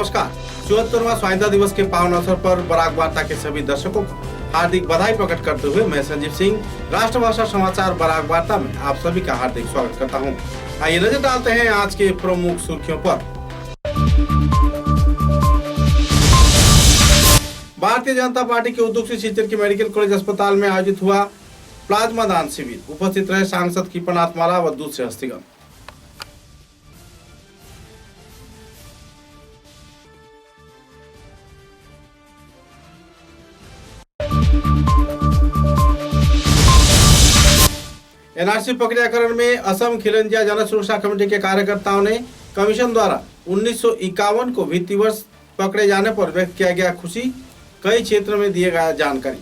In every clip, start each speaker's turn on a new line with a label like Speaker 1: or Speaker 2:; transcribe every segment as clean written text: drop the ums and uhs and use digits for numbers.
Speaker 1: नमस्कार। 74वां स्वाधीनता दिवस के पावन अवसर पर बराक वार्ता के सभी दर्शकों को हार्दिक बधाई प्रकट करते हुए मैं संजीव सिंह राष्ट्रभाषा समाचार बराक वार्ता में आप सभी का हार्दिक स्वागत करता हूं। आइए नजर डालते हैं आज के प्रमुख सुर्खियों पर। भारतीय जनता पार्टी के उद्योग से सिलचर के मेडिकल कॉलेज अस्पताल में आयोजित हुआ प्लाज्मा दान शिविर। उपस्थित रहे सांसद कृपानाथ माला व दूसरे हस्तीगण। एनआरसी प्रक्रियाकरण में असम खिलंजिया जन सुरक्षा कमेटी के कार्यकर्ताओं ने कमीशन द्वारा 1951 को वित्तीय वर्ष पकड़े जाने पर व्यक्त किया गया खुशी। कई क्षेत्रों में दिए गया जानकारी।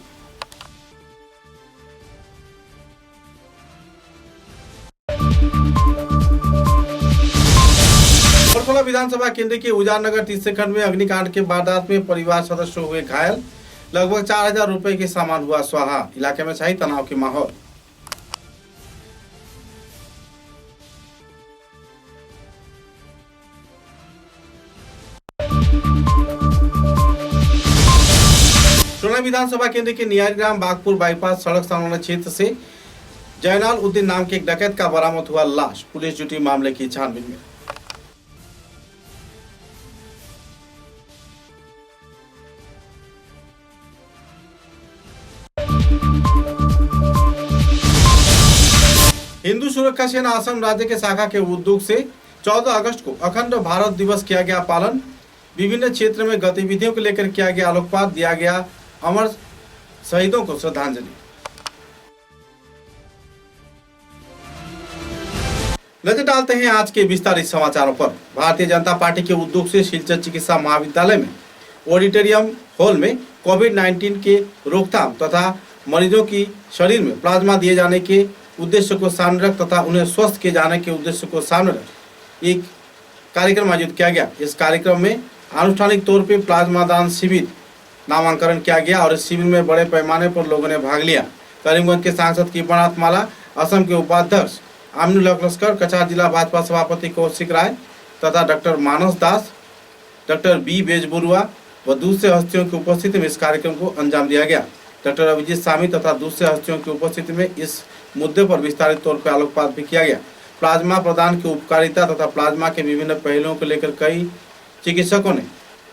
Speaker 1: बरखोला विधानसभा केंद्र के उजारनगर तीसरे खंड में अग्निकांड के वारदात में परिवार सदस्य हुए घायल। लगभग 4000 रुपए के सामान हुआ स्वाहा। इलाके में छाई तनाव की माहौल। सोना विधानसभा केंद्र के नियारीग्राम बागपुर बाईपास सड़क संलग्न क्षेत्र से जयनाल उद्दीन नाम के एक डकैत का बरामद हुआ लाश। पुलिस जुटी मामले की छानबीन में। हिंदू सुरक्षा सेना असम राज्य के शाखा के उद्योग से 14 अगस्त को अखंड भारत दिवस किया गया पालन। विभिन्न क्षेत्र में गतिविधियों को लेकर किया गया आलोकपात। दिया गया अमर शहीदों को श्रद्धांजलि। नजर डालते हैं आज के विस्तारित समाचारों पर। भारतीय जनता पार्टी के उद्योग से सिलचर चिकित्सा महाविद्यालय में ऑडिटोरियम हॉल में कोविड-19 के रोकथाम तथा मरीजों की शरीर में प्लाज्मा दिए जाने के उद्देश्य को सामने रख तथा उन्हें स्वस्थ किए जाने के उद्देश्य को सामने रख एक कार्यक्रम आयोजित किया गया। इस कार्यक्रम में आनुष्ठानिक तौर पर प्लाज्मा दान शिविर नामांकन किया गया और इस शिविर में बड़े पैमाने पर लोगों ने भाग लिया। करीमगंज के सांसद कृपानाथ माला, असम के उपाध्यक्ष आमिनुल हक लस्कर, कछार जिला भाजपा सभापति कौशिक राय तथा डॉक्टर मानस दास, डॉक्टर बी बेजबरुआ व दूसरे हस्तियों की उपस्थिति में इस कार्यक्रम को अंजाम दिया गया। डॉक्टर अभिजीत स्वामी तथा दूसरे हस्तियों की उपस्थिति में इस मुद्दे पर विस्तारित तौर पर आलोकपात भी किया गया। प्लाज्मा प्रदान की उपकारिता तथा प्लाज्मा के विभिन्न पहलुओं को लेकर कई चिकित्सकों ने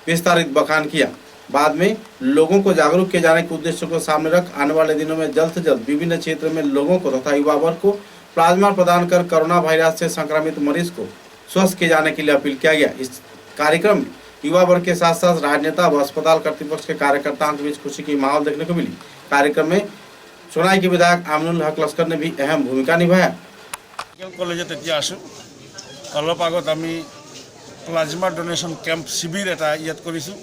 Speaker 1: विस्तारित बखान किया। बाद में लोगों को जागरूक किए जाने के उद्देश्य को सामने रख आने वाले दिनों में जल्द से जल्द विभिन्न क्षेत्रों में लोगों को तथा युवा वर्ग को प्लाज्मा प्रदान कर कोरोना वायरस से संक्रमित मरीज को स्वस्थ किए जाने के लिए अपील किया गया। इस कार्यक्रम में युवा वर्ग के साथ साथ राजनेता व अस्पताल कर्तृपक्ष के कार्यकर्ताओं के बीच खुशी की माहौल देखने को मिली। कार्यक्रम में सोनाई के विधायक आमिनुल हक लस्कर ने भी अहम भूमिका निभाया।
Speaker 2: कॉलेजत এতিয়া आसो अलप आगत आमी प्लाज्मा डोनेशन कैम्प शिविर এটা ইয়াত কৰিছো।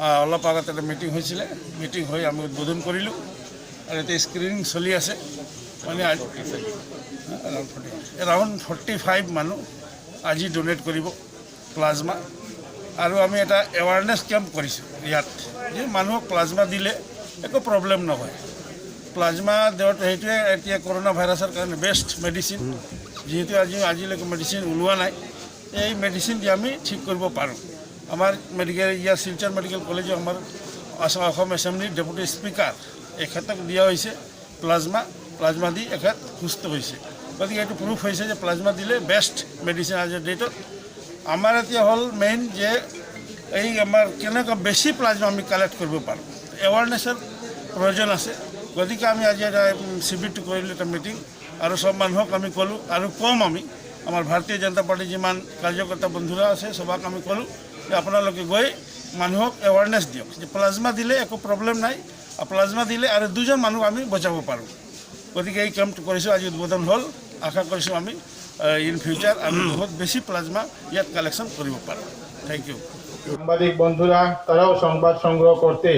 Speaker 2: অলপ আগত এটা মিটিং হৈছিলে। মিটিং হৈ আমি উদ্বোধন কৰিলোঁ আৰু এতিয়া স্ক্ৰিনিং চলি আছে। মানে এৰাউণ্ড 45 মানুহ আজি ডোনেট কৰিব প্লাজমা। আৰু আমি এটা এৱাৰনেছ কেম্প কৰিছোঁ ইয়াত যে মানুহক প্লাজমা দিলে একো প্ৰব্লেম নহয়। প্লাজমা দেওয়াটা সেইটোৱে এতিয়া কৰোনা ভাইৰাছৰ কাৰণে বেষ্ট মেডিচিন। যেহেতু আজিলৈকে মেডিচিন ওলোৱা নাই, এই মেডিচিন দি আমি ঠিক কৰিব পাৰোঁ। আমার মেডিকেল ইয়ার শিলচর মেডিকেল কলেজে আমার অসম এসেম্বলির ডেপুটি স্পিকার এখেতক দিয়া হয়েছে প্লাজমা দি এখেত সুস্থ হয়েছে। গতি এইটো প্রুফ হয়েছে যে প্লাজমা দিলে বেস্ট মেডিসিন আজিৰ ডেটত। আমার এতিয়া হল মেইন যে এই আমার কেনেকৈ বেশি প্লাজমা আমি কালেক্ট কৰিব পাৰোঁ, এৱাৰনেছৰ প্ৰয়োজন আছে। গতিকে আমি আজি এটা শিবিৰটো কৰিলোঁ, এটা মিটিং, আৰু সব মানুহক আমি ক'লোঁ আৰু কম আমি আমাৰ ভাৰতীয় জনতা পাৰ্টি যিমান কাৰ্যকৰ্তা বন্ধুরা আছে সবাক আমি ক'লোঁ যে আপোনালোকে গৈ মানুহক এৱাৰনেছ দিয়ক যে প্লাজমা দিলে একো প্ৰব্লেম নাই, প্লাজমা দিলে আৰু দুজন মানুহ আমি বচাব পাৰোঁ। গতিকে এই কেম্পটো কৰিছোঁ, আজি উদ্বোধন হ'ল। আশা কৰিছোঁ আমি ইন ফিউচার আমি বহুত বেশি প্লাজমা ইয়াত কালেকশন কৰিব পাৰোঁ। Thank you.
Speaker 3: সাংবাদিক বন্ধুরা তারাও সংবাদ সংগ্রহ করতে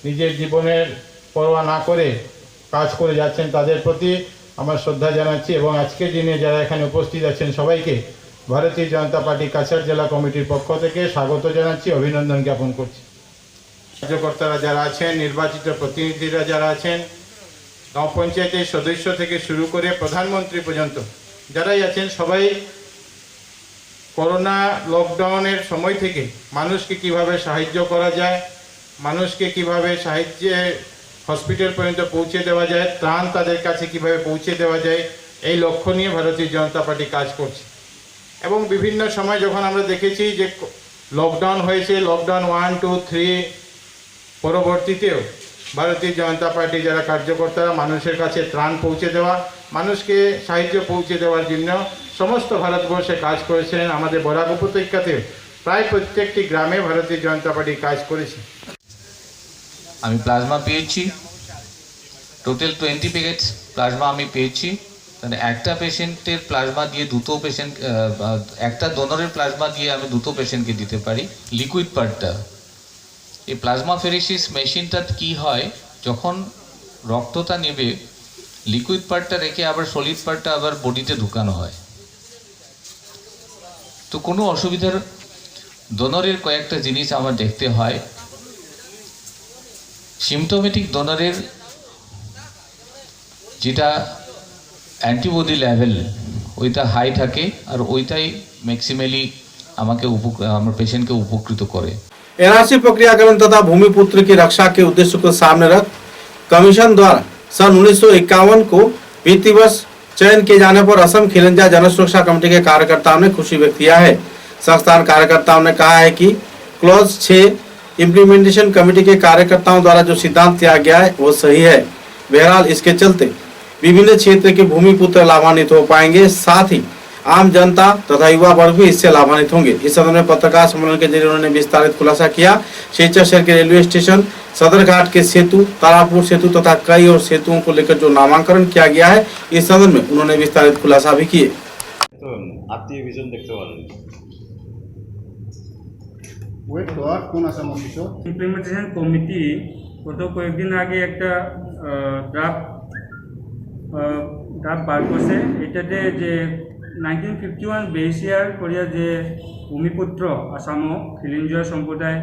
Speaker 3: নিজের জীবনের পরোয়া না করে কাজ করে যাচ্ছেন, তাদের প্রতি আমার শ্রদ্ধা জানাচ্ছি এবং আজকের দিনে যারা এখানে উপস্থিত আছেন সবাইকে ভারতীয় জনতা পার্টি কাছাড় জেলা কমিটির পক্ষ থেকে স্বাগত জানাচ্ছি, অভিনন্দন জ্ঞাপন করছি। কার্যকর্তারা যারা আছেন, নির্বাচিত প্রতিনিধিরা যারা আছেন, গাঁও পঞ্চায়েতের সদস্য থেকে শুরু করে প্রধানমন্ত্রী পর্যন্ত যারাই আছেন সবাই করোনা লকডাউনের সময় থেকে মানুষকে কিভাবে সাহায্য করা যায়, মানুষকে কিভাবে সাহায্যে হসপিটাল পর্যন্ত পৌঁছে দেওয়া যায়, ত্রাণ তাদের কাছে কিভাবে পৌঁছে দেওয়া যায়, এই লক্ষ্য নিয়ে ভারতীয় জনতা পার্টি কাজ করছে। এবং বিভিন্ন সময় যখন আমরা দেখেছি যে লকডাউন হয়েছে, লকডাউন 1, 2, 3 পরবর্তীতেও ভারতীয় জনতা পার্টি যারা কার্যকর্তারা মানুষের কাছে ত্রাণ পৌঁছে দেওয়া, মানুষকে সাহায্য পৌঁছে দেওয়ার জন্য সমস্ত ভারতবর্ষে কাজ করেছেন। আমাদের বরাক উপত্যকাতে প্রায় প্রত্যেকটি গ্রামে ভারতীয় জনতা পার্টি কাজ করেছে।
Speaker 4: আমি প্লাজমা পেয়েছি, টোটাল 20 প্যাকেটস প্লাজমা আমি পেয়েছি। মানে একটা পেশেন্টের প্লাজমা দিয়ে দুটো পেশেন্ট, একটা ডোনরের প্লাজমা দিয়ে আমি দুটো পেশেন্টকে দিতে পারি। লিকুইড পার্টটা, এই প্লাজমা ফেরেসিস মেশিনটা কি হয়, যখন রক্তটা নেবে লিকুইড পার্টটা রেখে আবার সলিড পার্টটা আবার বডিতে ঢুকানো হয়। তো কোনো অসুবিধার ডোনরের কয়েকটা জিনিস আমার দেখতে হয়। সিমটোমেটিক ডোনারের যেটা অ্যান্টিবডি লেভেল ওইটা হাই থাকে, আর ওইটাই ম্যাক্সিমালি আমাকে আমার पेशेंट के उपकृत करे।
Speaker 1: एनआरसी प्रक्रियाकरण तथा भूमिपुत्र की रक्षा के उद्देश्य को सामने रख कमीशन द्वारा सन 1951 को वित्तीय वर्ष चयन किए जाने पर असम खिलंजा जन सुरक्षा कमेटी के कार्यकर्ताओं ने खुशी व्यक्त किया है। संस्थान कार्यकर्ताओं ने कहा है कि क्लॉज 6 इम्प्लीमेंटेशन कमेटी के कार्यकर्ताओं द्वारा जो सिद्धांत दिया गया है वो सही है। बहरहाल इसके चलते विभिन्न क्षेत्र के भूमिपुत्र लाभान्वित हो पाएंगे, साथ ही आम जनता तथा युवा वर्ग भी इससे लाभान्वित होंगे। इस संदर्भ में पत्रकार सम्मेलन के जरिए उन्होंने विस्तारित खुलासा किया। शिलचर शहर के रेलवे स्टेशन, सदरघाट के सेतु, तारापुर सेतु तथा कई और सेतुओं को लेकर जो नामांकन किया गया है, इस संदर्भ में उन्होंने विस्तारित खुलासा भी किए।
Speaker 5: আত্মীয় ভিজন দেখতে পারেন।
Speaker 3: ওয়েট হওয়ার কোন আসাম অফিসও
Speaker 6: ইমপ্লিমেন্টেশন কমিটি গত কয়েকদিন আগে একটা ড্রাফট বার করছে। এটাতে যে 1951 বেস ইয়ার করিয়া যে ভূমিপুত্র আসাম খিলিঞ্জয় সম্প্রদায়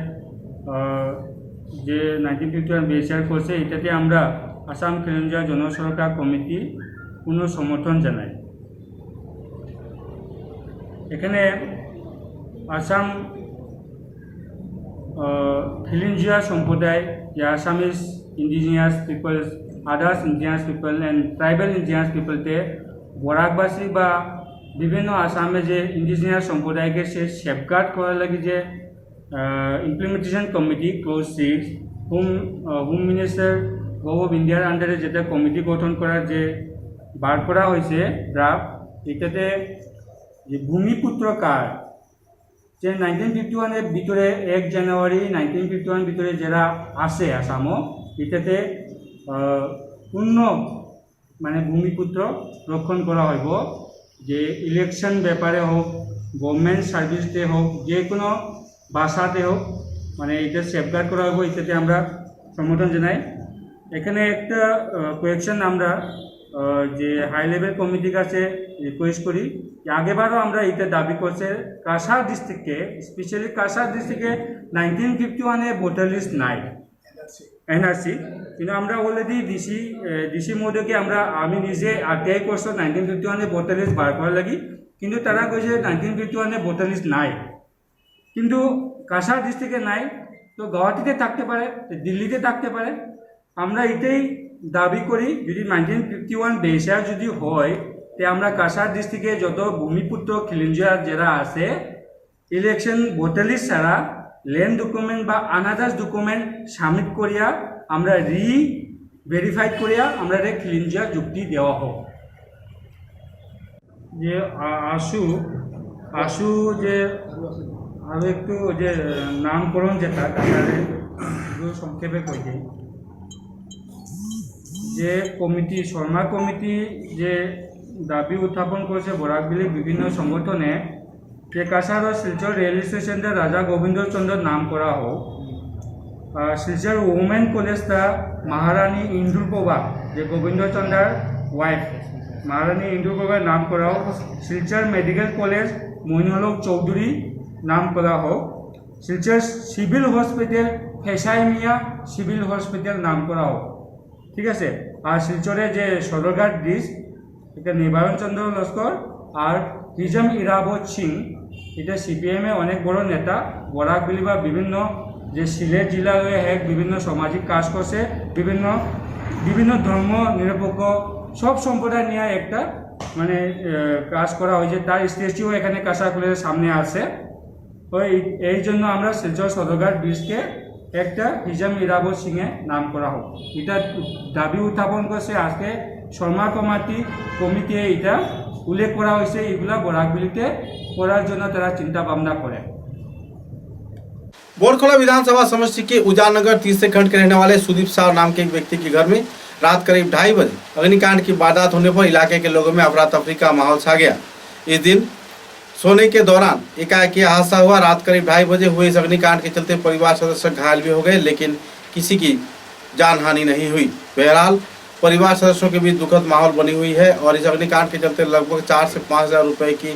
Speaker 6: যে 1951 বেস ইয়ার করছে, এটাতে আমরা আসাম খিলিঞ্জয় জনসুরক্ষা কমিটি পূর্ণ সমর্থন জানাই। এখানে আসাম খিলিঞ্জিয়া সম্প্রদায়, যে Assamese indigenous peoples, others indigenous people and tribal indigenous পিপলতে বরাকবাসী বা বিভিন্ন আসামে যে ইন্ডিজিনিয়াস সম্প্রদায়কে সে সেফগার্ড করার লাগে যে implementation committee close 6 home minister gov of ইন্ডিয়ার আন্ডারে যেটা কমিটি গঠন করার যে বার করা হয়েছে ড্রাফট, এটাতে যে ভূমিপুত্র কার্ড যে 1951 ভিতরে 1 জানুয়ারি 1951 ভিতরে যারা আসে আসামও, এটাতে পূর্ণ মানে ভূমিপুত্র রক্ষণ করা হইব। যে ইলেকশন ব্যাপারে হোক, গভর্নমেন্ট সার্ভিসতে হোক, যে কোনো ভাষাতে হোক, মানে এটা সেফগার্ড করা হইব। এটাতে আমরা সমর্থন জানাই। এখানে একটা কোয়েকশন আমরা যে হাই লেভেল কমিটির কাছে রিকোয়েস্ট করি যে আগেবারও আমরা এটা দাবি করছে কাছাড় ডিস্ট্রিক্টে, স্পেশালি কাছাড় ডিস্ট্রিক্টে 1951 ভোটার লিস্ট নাই এনআরসি, কিন্তু আমরা অলরেডি ডিসি মহোদয়কে আমি নিজে আরটিআই করছো 1951 ভোটার লিস্ট বার করার লাগি, কিন্তু তারা কইছে 1951 ভোটার লিস্ট নাই, কিন্তু কাছাড় ডিস্ট্রিক্টে নাই। তো গুয়াহাটিতে থাকতে পারে, দিল্লিতে থাকতে পারে। আমরা এটাই দাবি করি যদি 1951 বেসার যদি হয়, তে আমরা কাছাড় ডিস্ট্রিক্টে যত ভূমিপুত্র খিলিঞ্জিয়ার যারা আছে ইলেকশন ভোটার লিস্ট ছাড়া ল্যান্ড ডকুমেন্ট বা আনাদার্স ডকুমেন্ট সাবমিট করিয়া আমরা ভেরিফাইড করিয়া আমরা খিলিঞ্জিয়া যুক্তি দেওয়া হোক। যে আশু যে আরও একটু যে নামকরণ যেটা কাছাড়ে সংক্ষেপে কই দিই, যে কমিটি শর্মা কমিটি যে দাবি উত্থাপন করেছে বরাকবিলি বিভিন্ন সংগঠনে যে কাছাড় ও শিলচর রেল স্টেশনটা রাজা গোবিন্দ চন্দ্র নাম করা হোক। শিলচর ওমেন কলেজটা মহারানী ইন্দুপ্রভা যে গোবিন্দ চন্দ্রার ওয়াইফ মহারানী ইন্দুপ্রভার নাম করা হোক। শিলচর মেডিকেল কলেজ মইনুল চৌধুরী নাম করা হোক। শিলচর সিভিল হসপিটাল ফেসাই মিয়া সিভিল হসপিটাল নাম করা হোক। ঠিক আছে। আর শিলচরে যে সদরঘাট ব্রিজ এটা নিবারণ চন্দ্র লস্কর আর হিজম ইরাবত সিং এটা সিপিএমে অনেক বড় নেতা বরাকবেলি বা বিভিন্ন যে সিলেট জেলা হয়ে এক বিভিন্ন সামাজিক কাজ করছে, বিভিন্ন ধর্ম নিরপেক্ষ সব সম্প্রদায় নিয়ে একটা মানে কাজ করা হয়েছে। তার স্ট্যাচুও এখানে কাঁসাকুলের সামনে আছে। ওই এই জন্য আমরা শিলচর সদরঘাট ব্রিজকে একটা হিজাম ইরাবত সিংয়ে নাম করা হোক, এটা দাবি উত্থাপন করছে। আজকে শর্মা কমিটি এটা উল্লেখ করা হয়েছে, এগুলা বরাকবেলিতে করার জন্য তারা চিন্তা ভাবনা করে।
Speaker 1: बोरखोला विधानसभा समष्टि के उजालनगर तीसरे खंड के रहने वाले सुदीप साव नाम के एक व्यक्ति के घर में रात करीब 2:30 बजे अग्निकांड की वारदात होने पर इलाके के लोगों में अफरा तफरी का माहौल छा गया। इस दिन सोने के दौरान एकाएक हादसा हुआ। रात करीब 2:30 बजे हुए इस अग्निकांड के चलते परिवार सदस्य घायल भी हो गए, लेकिन किसी की जान हानि नहीं हुई। बहरहाल परिवार सदस्यों के बीच दुखद माहौल बनी हुई है और इस अग्निकांड के चलते लगभग 4 से 5 हजार रुपए की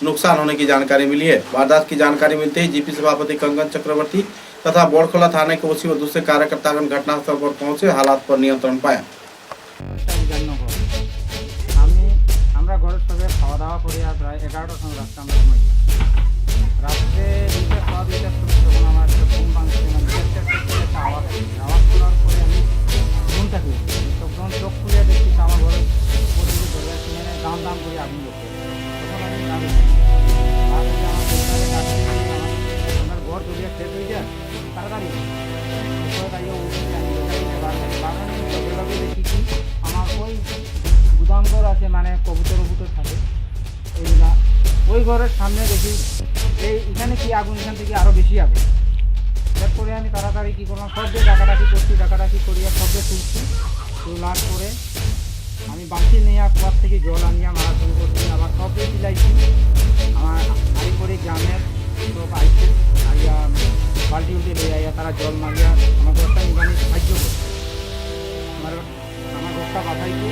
Speaker 1: नुकसान होने की जानकारी मिली है। वारदात की जानकारी मिलते ही जीपी सभापति कंगन चक्रवर्ती तथा बोरखोला थाने के ओसी व दूसरे कार्यकर्तागण घटनास्थल पर पहुंचे हालात पर नियंत्रण पाया।
Speaker 7: আমরা ঘরের সবে খাওয়া দাওয়া করে আর প্রায় 11টার সময় রাস্তা আমরা ঘুমাই। রাত্রে 2টা পর 2টার সময় তখন আমার একটা ঘুম ভাঙছে, মানে একটা আওয়াজ করার পরে আমি ঘুমটা খুলেছি। তখন চোখ খুলে দেখছি আমার ঘরের প্রতিটি দরজা কিনে দাম করে আগুন করছে। তখন আমি আমার আমার ঘর দরিয়া শেষ হয়ে যায় তাড়াতাড়ি দাঁড়িয়ে উঠে আমি লগে দেখি কি আমার ওই গুদামঘর আছে, মানে কবুতর থাকে এইগুলা, ওই ঘরের সামনে দেখি এখানে কি আগুন, এখান থেকে আরও বেশি আগুন। এরপরে আমি তাড়াতাড়ি কী করলাম, সবকে ডাকাডাকি করিয়া সবকে তুলছি। তোলার পরে আমি বালতি নিয়ে কুয়ার থেকে জল আনিয়া মারা শুরু করছি। আবার সবকে দিলাইছি। আমার আই করে গ্রামের সব আইসে আইয়া বালতি উল্টে নিয়ে আইয়া তারা জল মারিয়া আমার ঘরটা নিবানি সাহায্য করছে। আমার ঘরটা বাঁচাইছে।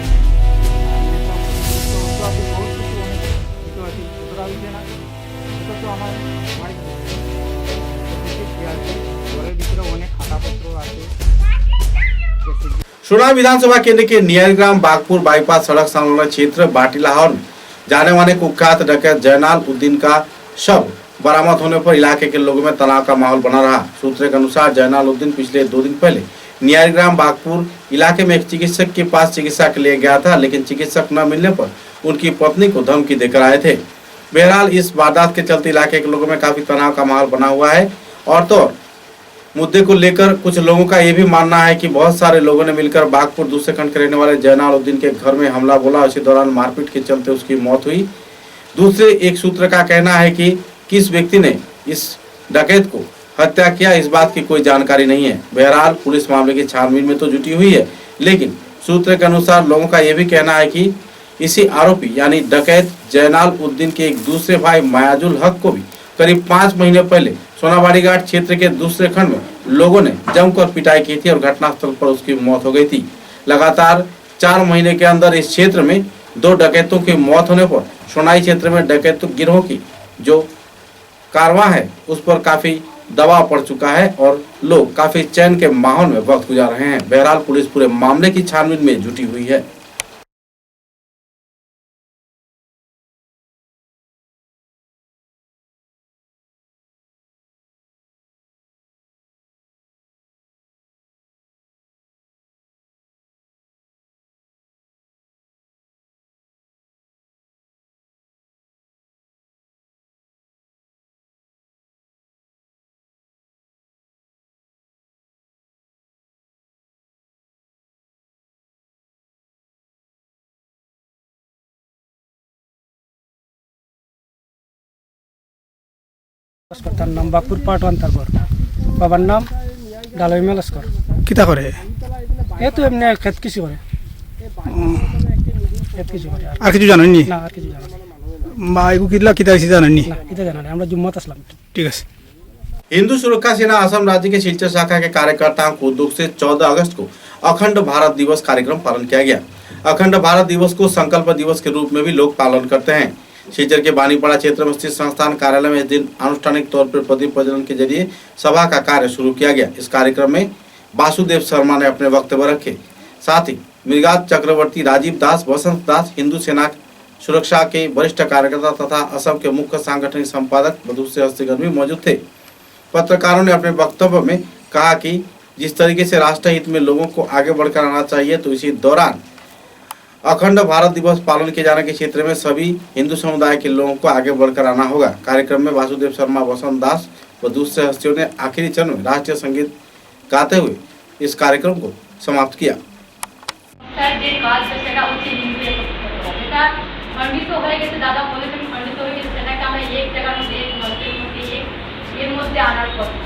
Speaker 1: सोना विधानसभा केंद्र के नियरग्राम बागपुर बाईपास सड़क संलग्न क्षेत्र बाटीलाहौर में जाने माने कुख्यात डकैत जयनाल उद्दीन का शव बरामद होने पर इलाके के लोगों में तनाव का माहौल बना रहा। सूत्रों के अनुसार जयनाल उद्दीन पिछले 2 दिन पहले नियरग्राम बागपुर इलाके में एक चिकित्सक के पास चिकित्सा के लिए गया था, लेकिन चिकित्सक न मिलने पर उनकी पत्नी को धमकी देकर आए थे। बहरहाल इस वारदात के चलते इलाके के लोगों में काफी तनाव का माहौल बना हुआ है और तो मुद्दे को लेकर कुछ लोगों का ये भी मानना है कि बहुत सारे लोगों ने मिलकर बागपुर दूसरे खंड के रहने वाले जयनाल उद्दीन के घर में हमला बोला। इसी दौरान मारपीट के चलते उसकी मौत हुई। दूसरे एक सूत्र का कहना है कि किस व्यक्ति ने इस डकैत को हत्या किया, इस बात की कोई जानकारी नहीं है। बहरहाल पुलिस मामले की छानबीन में तो जुटी हुई है, लेकिन सूत्र के अनुसार लोगों का यह भी कहना है कि इसी आरोपी यानी डकैत जयनाल उद्दीन के एक दूसरे भाई मायाजुल हक को भी करीब 5 महीने पहले सोनाबाड़ी घाट क्षेत्र के दूसरे खंड में लोगों ने जमकर पिटाई की थी और घटनास्थल पर उसकी मौत हो गई थी। लगातार 4 महीने के अंदर इस क्षेत्र में 2 डकैतों की मौत होने पर सोनाई क्षेत्र में डकैत गिरोह की जो कारवां है उस पर काफी दबाव पड़ चुका है और लोग काफी चैन के माहौल में वक्त गुजार रहे हैं। बहरहाल पुलिस पूरे मामले की छानबीन में जुटी हुई है।
Speaker 8: তার নাম বাগপুর পার্ট 1 তারপর বাবার নাম ডালমিয়া লস্কর।
Speaker 9: কিতা করে?
Speaker 8: এ তো এমনি খেত কিছু করে, খেত কিছু করে
Speaker 9: আর কিছু জানেননি?
Speaker 8: না, আর কিছু জানেন
Speaker 9: মা এগু কিলা কিতা হইছে জানেননি?
Speaker 8: না, এটা জানা নাই। আমরা জুম্মাত আসলাম।
Speaker 9: ঠিক আছে।
Speaker 1: हिंदू सुरक्षा सेना असम राज्य के सिलचर शाखा के कार्यकर्ताओं को उद्योग से 14 अगस्त को अखंड भारत दिवस कार्यक्रम पालन किया गया। अखंड भारत दिवस को संकल्प दिवस के रूप में भी लोग पालन करते हैं। सिलचर के बानीपाड़ा क्षेत्र में स्थित संस्थान कार्यालय में इस दिन अनुष्ठानिक तौर पर प्रदीप प्रज्वलन के जरिए सभा का कार्य शुरू किया गया। इस कार्यक्रम में वासुदेव शर्मा ने अपने वक्तव्य रखे। साथ ही मृगात चक्रवर्ती, राजीव दास, वसंत दास, हिंदू सेना सुरक्षा के वरिष्ठ कार्यकर्ता तथा असम के मुख्य सांगठनिक संपादक मधु सहस्त्री भी मौजूद थे। पत्रकारों ने अपने वक्तव्य में कहा कि जिस तरीके से राष्ट्र हित में लोगों को आगे बढ़कर आना चाहिए, तो इसी दौरान अखंड भारत दिवस पालन किए जाने के क्षेत्र में सभी हिंदू समुदाय के लोगों को आगे बढ़कर आना होगा। कार्यक्रम में वासुदेव शर्मा, वसंत दास व दूसरे हस्तियों ने आखिरी चरण में राष्ट्रीय संगीत गाते हुए इस कार्यक्रम को समाप्त किया।
Speaker 10: খণ্ডিত হয়ে গেছে, দাদা বলেছেন খণ্ডিত হয়ে গেছে, সেটাকে আমরা এক জায়গার মধ্যে এক মঞ্চের মধ্যে এর মধ্যে আনার কথা,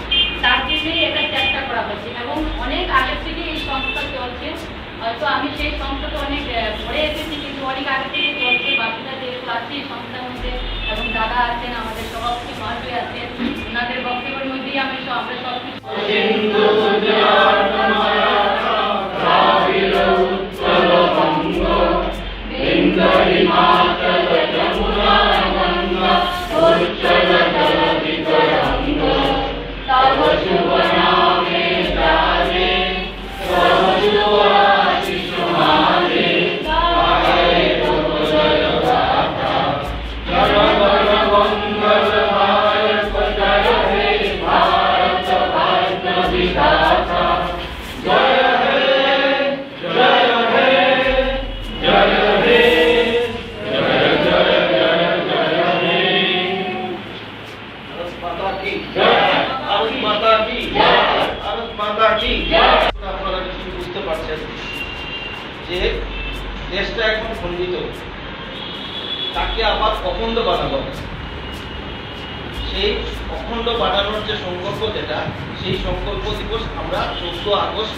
Speaker 10: তার জন্যই এটা চেষ্টা করা হচ্ছে এবং অনেক আগে থেকে এই সংস্থা চলছে। হয়তো আমি সেই সংস্থাতে অনেক পরে এসেছি, কিন্তু অনেক আগে থেকে চলছে। বাকিটা যেহেতু আছে এই সংস্থার মধ্যে এবং দাদা আছেন, আমাদের সভাপতি মহাশয় আছেন, ওনাদের বক্তব্যের মধ্যেই আমরা সব
Speaker 11: আপনারা নিশ্চয়ই বুঝতে পারছেন যে দেশটা এখন খণ্ডিত, তাকে আবার অখণ্ড বানানো। সেই অখণ্ড বানানোর যে সংকল্প, যেটা সেই সংকল্প দিবস আমরা 14 আগস্ট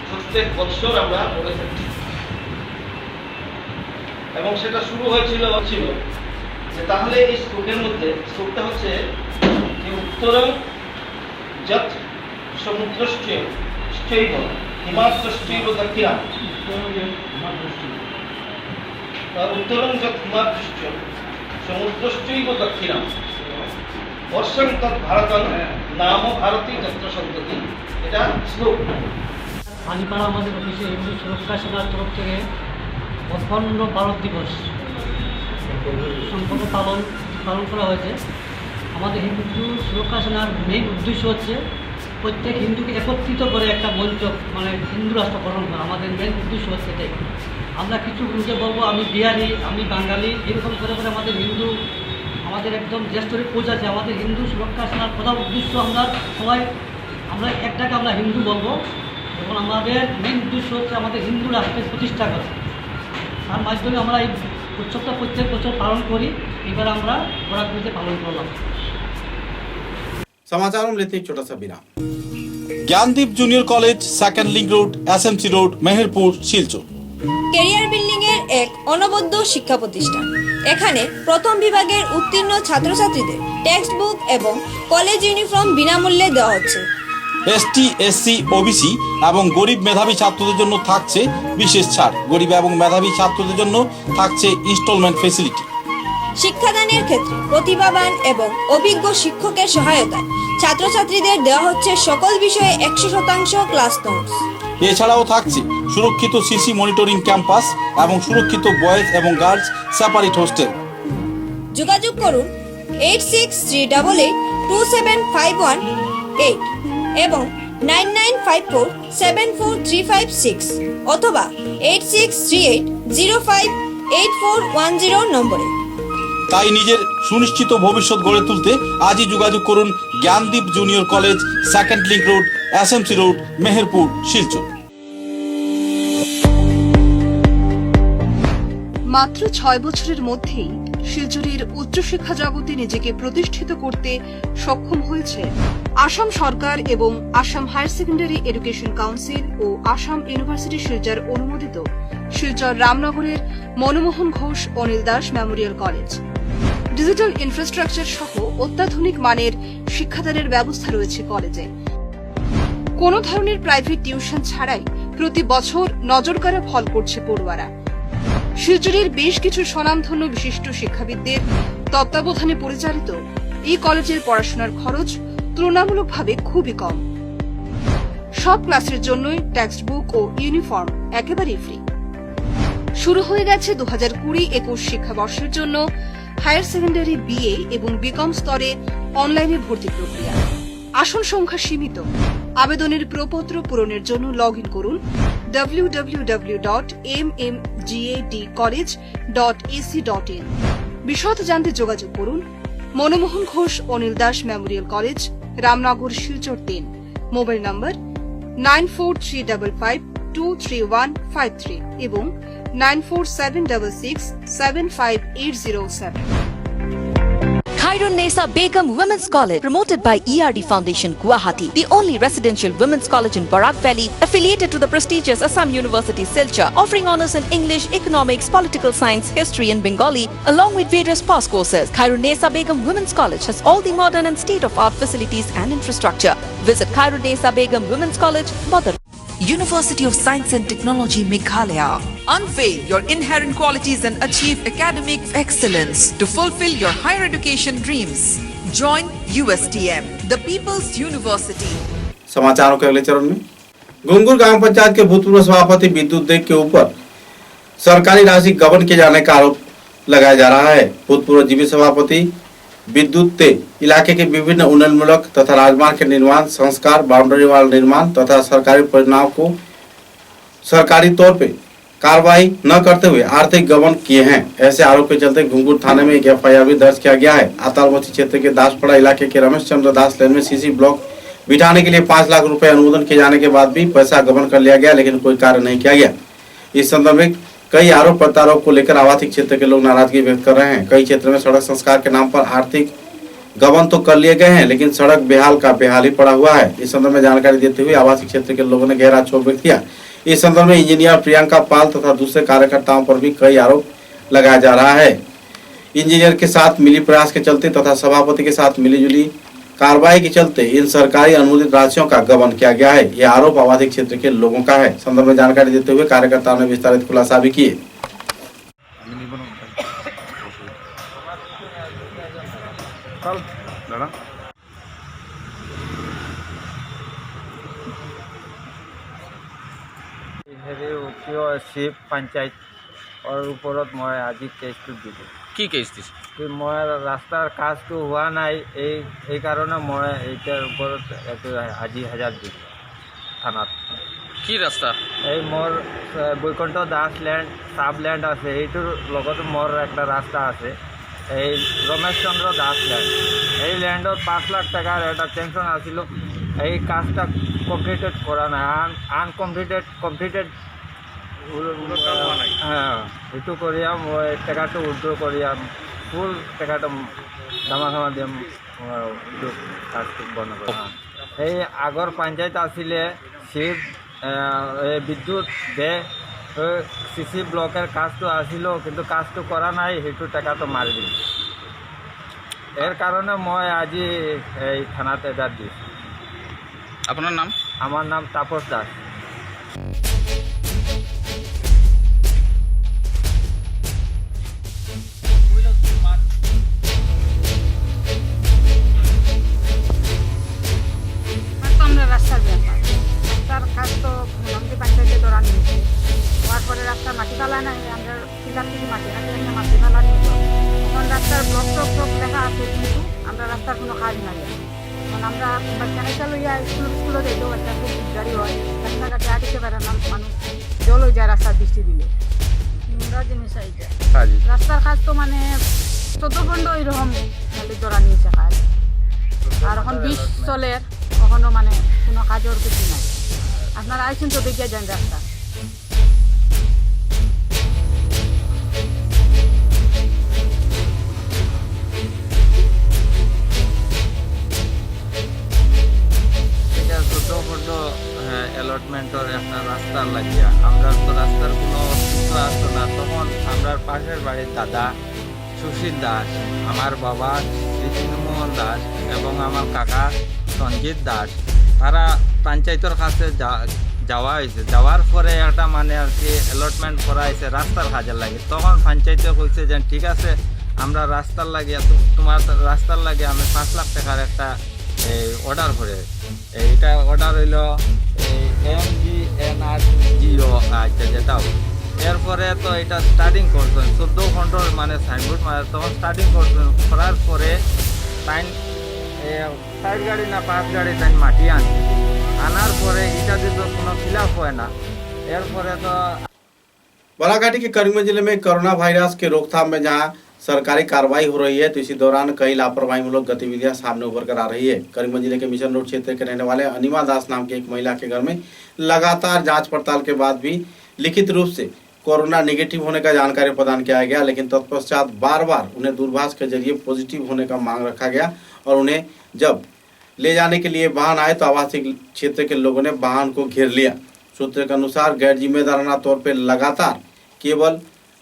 Speaker 11: প্রত্যেক বছর আমরা করে থাকি এবং সেটা শুরু হয়েছিল যে তাহলে এই শ্লোকের মধ্যে, শ্লোকটা হচ্ছে যে উত্তরং যৎ সমুদ্রশ্চৈব হিমাদ্রশ্চৈব দক্ষিণাম, উত্তরং যৎ হিমাদ্রশ্চৈব সমুদ্রশ্চৈব দক্ষিণাম বর্ষং তৎ ভারতং নাম ভারতী যত্র সন্ততি। এটা শ্লোক।
Speaker 8: আলিপাড়া আমাদের অফিসে হিন্দু সুরক্ষা সেনার তরফ থেকে অখণ্ড ভারত দিবস সম্পূর্ণ পালন করা হয়েছে। আমাদের হিন্দু সুরক্ষা সেনার মেইন উদ্দেশ্য হচ্ছে প্রত্যেক হিন্দুকে একত্রিত করে একটা মঞ্চ, মানে হিন্দু রাষ্ট্র গঠন করা। আমাদের মেইন উদ্দেশ্য হচ্ছে এটাই। আমরা কিছু গ্রুপে বলবো আমি বিহারি, আমি বাঙালি, এরকম করে করে আমাদের হিন্দু, আমাদের একদম যে স্তরে পৌঁছাচ্ছে। আমাদের হিন্দু সুরক্ষা সেনার প্রধান উদ্দেশ্য আমরা সবাই আমরা একটাকে আমরা হিন্দু বলবো এবং আমাদের মেইন উদ্দেশ্য হচ্ছে আমাদের হিন্দু রাষ্ট্রের প্রতিষ্ঠা করা। তার মাধ্যমে আমরা এই উৎসবটা প্রত্যেক বছর পালন করি। এবার আমরা বরাকবিতে পালন করলাম।
Speaker 1: समाचारों में लेते एक छोटा सा विराम। Gyandeep junior college, second link road, SMC road, Meherpur, Silchar.
Speaker 12: Career building এর এক অনবদ্য শিক্ষা প্রতিষ্ঠান। এখানে প্রথম বিভাগের উত্তীর্ণ ছাত্রছাত্রীদের টেক্সট বুক এবং কলেজ ইউনিফর্ম বিনামূল্যে দেওয়া হচ্ছে।
Speaker 1: এসটি, এসসি, ওবিসি এবং গরিব মেধাবী ছাত্রদের জন্য থাকছে বিশেষ ছাড়। গরিব এবং মেধাবী ছাত্রদের জন্য থাকছে ইনস্টলমেন্ট ফ্যাসিলিটি।
Speaker 12: শিক্ষাদানের ক্ষেত্রে প্রতিভাবান এবং অভিজ্ঞ শিক্ষকের সহায়তায় ছাত্রছাত্রীদের দেওয়া হচ্ছে সকল বিষয়ে 100% ক্লাস নোটস।
Speaker 1: এছাড়াও থাকছে সুরক্ষিত সিসি মনিটরিং ক্যাম্পাস এবং সুরক্ষিত বয়েজ এবং গার্লস সেপারেট হোস্টেল।
Speaker 12: যোগাযোগ করুন 86382751 এবং 9954743556 অথবা 8638058410 নম্বরে।
Speaker 1: তাই নিজের সুনিশ্চিত ভবিষ্যৎ গড়ে তুলতে আজই যোগাযোগ করুন Gyandeep junior college, second link road, SMC road, Meherpur, Silchar.
Speaker 13: মাত্র 6 বছরের মধ্যেই শিলচরের উচ্চশিক্ষা জগতে নিজেকে প্রতিষ্ঠিত করতে সক্ষম হয়েছে আসাম সরকার এবং Assam higher secondary education council ও আসাম ইউনিভার্সিটি শিলচর অনুমোদিত শিলচর রামনগরের Manmohan Ghosh Anil Das Memorial College. Digital infrastructure সহ অত্যাধুনিক মানের শিক্ষাদানের ব্যবস্থা রয়েছে কলেজে। কোনো ধরনের প্রাইভেট টিউশন ছাড়াই প্রতি বছর নজরকাড়া ফল করছে পড়ুয়ারা। শিলচরের বেশ কিছু স্বনামধন্য বিশিষ্ট শিক্ষাবিদদের তত্ত্বাবধানে পরিচালিত এই কলেজের পড়াশোনার খরচ তুলনামূলকভাবে খুবই কম। সব ক্লাসের জন্যই টেক্সট বুক ও ইউনিফর্ম একেবারেই ফ্রি। শুরু হয়ে গেছে 2020-21 শিক্ষাবর্ষের জন্য হায়ার সেকেন্ডারি বিএ এবং বিকম স্তরে অনলাইনে ভর্তি প্রক্রিয়া। আসন সংখ্যা সীমিত। আবেদনের প্রপত্র পূরণের জন্য লগ ইন করুন www.mmgadcollege.ac.in। বিশদ জানতে যোগাযোগ করুন Manmohan Ghosh Anil Das Memorial college, Ramnagar, Silchar 3। Mobile নম্বর 9435523153 এবং 9476675807।
Speaker 14: Khairun Nesa Begum Women's College, promoted by ERD Foundation, Guwahati, the only residential women's college in Barak Valley, affiliated to the prestigious Assam University, Silchar, offering honors in English, economics, political science, history and Bengali, along with various past courses. Khairun Nesa Begum Women's College has all the modern and state-of-art facilities and infrastructure. Visit Khairun Nesa Begum Women's College, Badar. University of Science and Technology, Meghalaya. Unveil your inherent qualities and achieve academic excellence to fulfill your higher education dreams. Join USTM, the People's University.
Speaker 1: समाचारों के अगले चरण में घुंगुर ग्राम पंचायत के भूतपूर्व सभापति विद्युत देव के ऊपर सरकारी राशि गबन किए जाने का आरोप लगाया जा रहा है। भूतपूर्व जीवित सभापति विद्युत ते इलाके के विभिन्न उन्नयनमूलक तथा राजमार्ग के निर्माण, संस्कार, बाउंड्री वाल निर्माण तथा सरकारी परियोजनाओं को सरकारी तौर पे कार्रवाई न करते हुए आर्थिक गबन किए हैं। ऐसे आरोप के चलते घुंगुर थाने में एक एफआईआर भी दर्ज किया गया है। अतालबस्ती क्षेत्र के दासपड़ा इलाके के रमेश चंद्र दास लेन में सीसी ब्लॉक बिठाने के लिए 5 लाख रुपए अनुमोदन किए जाने के बाद भी पैसा गबन कर लिया गया, लेकिन कोई कार्य नहीं किया गया। इस संदर्भ में कई आरोप प्रत्यारोप को लेकर आवासीय क्षेत्र के लोग नाराजगी व्यक्त कर रहे हैं। कई क्षेत्र में सड़क संस्कार के नाम पर आर्थिक गबन तो कर लिए गए हैं, लेकिन सड़क बेहाल का बेहाल ही पड़ा हुआ है। इस संदर्भ में जानकारी देते हुए आवासीय क्षेत्र के लोगों ने गहरा क्षोभ व्यक्त किया। इस संदर्भ में इंजीनियर प्रियंका पाल तथा दूसरे कार्यकर्ताओं पर भी कई आरोप लगाया जा रहा है। इंजीनियर के साथ मिली प्रयास के चलते तथा सभापति के साथ मिलीजुली कार्रवाई के चलते इन सरकारी अनुमोदित राशियों का गबन किया गया है। यह आरोप आवासीय क्षेत्र के लोगों का है। संदर्भ में जानकारी देते हुए कार्यकर्ताओं ने विस्तारित खुलासा भी किए।
Speaker 7: শিৱ পঞ্চায়ত ওপৰত মই আজি কেছটো দিলোঁ।
Speaker 11: কি কেছ দিছে?
Speaker 7: মই ৰাস্তাৰ কাজটো হোৱা নাই, এই কাৰণে মই এইটাৰ ওপৰত এইটো আজি হাজাৰ দিলোঁ থানাত।
Speaker 11: কি ৰাস্তা?
Speaker 7: এই মোৰ বৈকুণ্ঠ দাস লেণ্ড চাব লেণ্ড আছে, এইটোৰ লগত মোৰ এটা ৰাস্তা আছে, এই ৰমেশ চন্দ্ৰ দাস লেণ্ড। এই লেণ্ডত 5 লাখ টকাৰ এটা টেনশ্যন আছিলোঁ। এই কাজটা কমপ্লিটেড কৰা নাই, কমপ্লিটেড হ্যাঁ, এইটো কৰিয়াম মই টেকাটো উদ্ৰ কৰিয়াম, ফুল টেকাটো দামা দিম কাজটো বনাব। এই আগৰ পঞ্চায়ত আছিলে শিৱ বিদ্যুৎ দে চিচি ব্লকের কাজটো আছিলো, কিন্তু কাজটো কৰা নাই, সেইটো টেকাটো মাৰি দিম। এর কারণে মই আজি এই থানাত এটা দিছোঁ।
Speaker 11: আপনার নাম?
Speaker 7: আমার নাম তাপস দাস।
Speaker 15: রাস্তার ব্যাপার, রাস্তার কাজ তো আমাদের পঞ্চায়েতে ধরা নিয়েছে, হওয়ার পরে রাস্তার মাটি ফেলা নাই, আমরা ফিলার থেকে মাটি মাটি ফেলা নিয়েছে। এখন রাস্তার ব্লক টক লেখা আছে, কিন্তু আমরা রাস্তার কোনো কাজ নাই। এখন আমরা বাচ্চাটা লইয়া স্কুলে যাইতেও বাচ্চা খুব গাড়ি হয়, রাস্তাঘাটে আটিতে পারে না, মানুষ জল হয়ে যায় রাস্তার বৃষ্টি দিলে। আমরা জিনিস এইটা রাস্তার কাজ তো মানে 14-15 এরকম ধরা নিয়েছে কাজ, আর এখন 20 চলে, কখনো মানে কোনো কাজের কিছু নাই। আপনারা আইসুন তো দেখিয়া যান রাস্তা।
Speaker 7: এটা ছোটো অ্যালটমেন্টের একটা রাস্তা লাগিয়া, আমরা তো রাস্তার কোনো অস্তিত্ব আসতো না। তখন আমরা পাশের বাড়ির দাদা সুশীল দাস, আমার বাবা শ্রীকৃষ্ণমোহন দাস এবং আমার কাকা সঞ্জিত দাস, তারা পঞ্চায়েতের কাছে যাওয়া হয়েছে। যাওয়ার পরে একটা মানে আর কি অ্যালটমেন্ট করা হয়েছে রাস্তার কাজের লাগে। তখন পঞ্চায়েতে কইছে যে ঠিক আছে, আমরা রাস্তার লাগিয়ে তোমার রাস্তার লাগে আমি 5 লাখ টাকার একটা অর্ডার করে, এইটা অর্ডার হইল MGNRGO যেটাও এরপরে তো এটা স্টার্টিং করছেন 14 ঘন্টার মানে সাইনবোর্ড মানে তখন স্টার্টিং করছেন করার পরে টাইম 4 গাড়ি না 5 গাড়ি টাইম মাটি আনার পরে এটা যদি কোনো ফিল আপ হয় না এরপরে তো
Speaker 1: बालाघाटी के करीमगंज जिले में कोरोना वायरस के रोकथाम में जहां सरकारी कार्रवाई हो रही है तो इसी दौरान कई लापरवाहीमूलक गतिविधियां सामने उभर कर आ रही है। करीमगंज जिले के मिशन रोड क्षेत्र के रहने वाले अनिमा दास नाम के एक महिला के घर में लगातार जांच पड़ताल के बाद भी लिखित रूप से कोरोना नेगेटिव होने का जानकारी प्रदान किया गया, लेकिन तत्पश्चात बार बार उन्हें दूरभाष के जरिए पॉजिटिव होने का मांग रखा गया और उन्हें जब ले जाने के लिए वाहन आए तो आवासीय क्षेत्र के लोगों ने वाहन को घेर लिया। सूत्र के अनुसार गैर जिम्मेदाराना तौर पर लगातार केवल